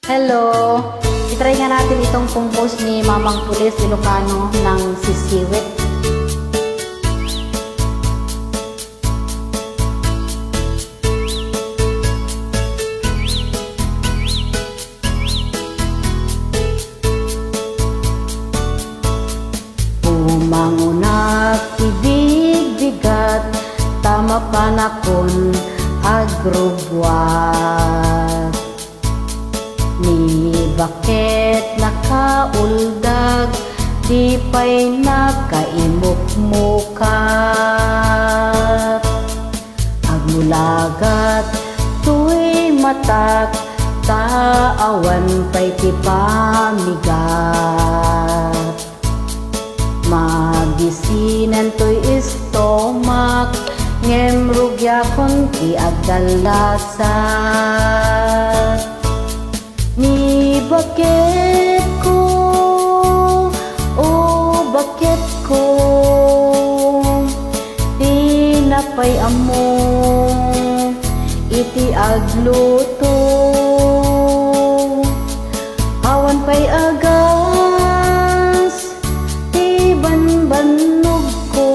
Hello! I-try nga natin itong compose ni Mamang Pulis Ilocano ng Sisiwit. Umangunak, ibig bigat, tama panakon, agrobwat. Ni bakit nakauldag, di pa'y nakaimukmukat. Agmulagat, tuy matak, taawan pa'y tipamigat. Magisinan to'y istomak, ngem rugyakon ti agdalasat. Ni bakit ko, oh bakit ko, tinapay amo, iti agluto. Awan pa'y agas, ti banbanog ko,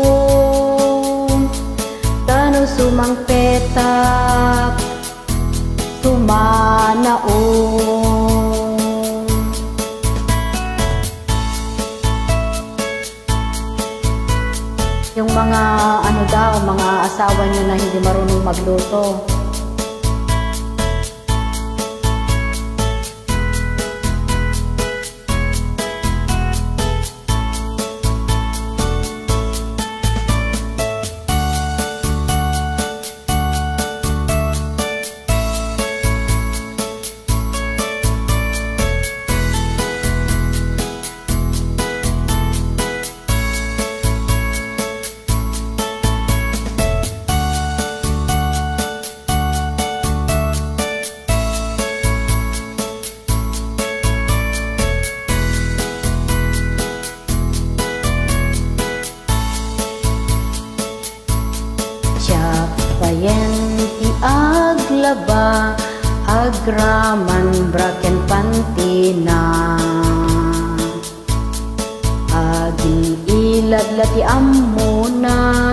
tano sumang petak, tumanaon. Yung mga ano daw, mga asawa nyo na hindi marunong magluto. Payen ti aglaba, agraman braken pantina. Aging iladla ti ammuna,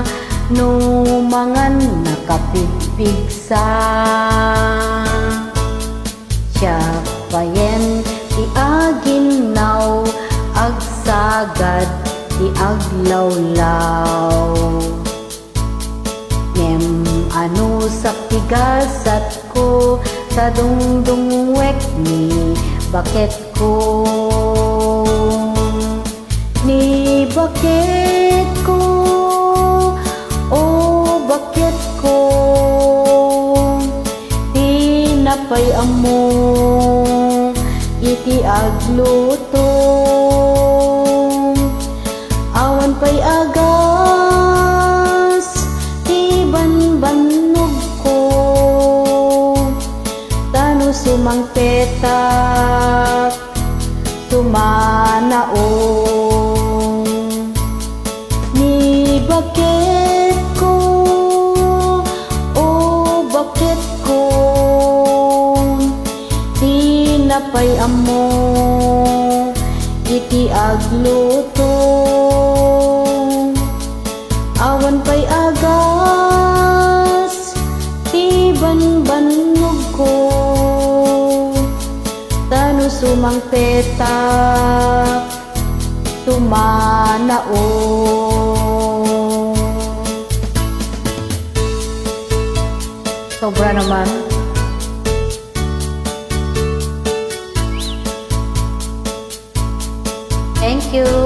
numangan nakapigpigsa. Siya payen ti aginaw, agsagad ti aglawlaw. Ano sa pigasat ko, sa dungdungwek ni bakit ko. Ni bakit ko, oh bakit ko, tinapay amo, iti agluto. Awan pa'y agas, ti banbanog ko, tano sumang petak, tumanaon. Ni bakit ko, oh bakit ko, tinapay amo, iti agluto. Awan pa'y agas, ti banbanog ko, tano sumang petak, tumanaon. Sobra naman. Thank you.